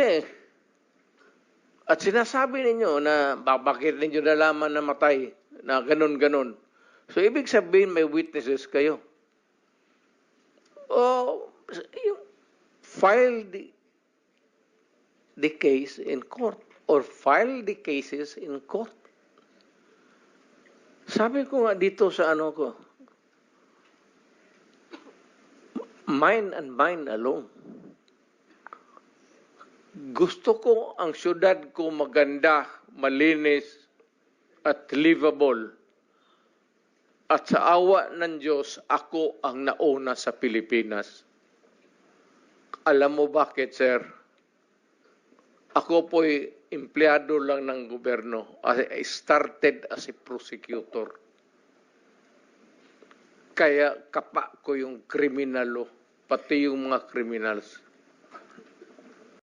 korte. At sinasabi ninyo na bakit ninyo nalaman na matay, na ganun-ganun. So, ibig sabihin may witnesses kayo. O, yung file the case in court or file the cases in court. Sabi ko nga dito sa ano ko, mine and mine alone. Gusto ko ang syudad ko maganda, malinis, at livable. At sa awa ng Diyos, ako ang nauna sa Pilipinas. Alam mo bakit, sir? Ako po'y empleyado lang ng gobyerno. I started as a prosecutor. Kaya kapa ko yung kriminalo, pati yung mga criminals.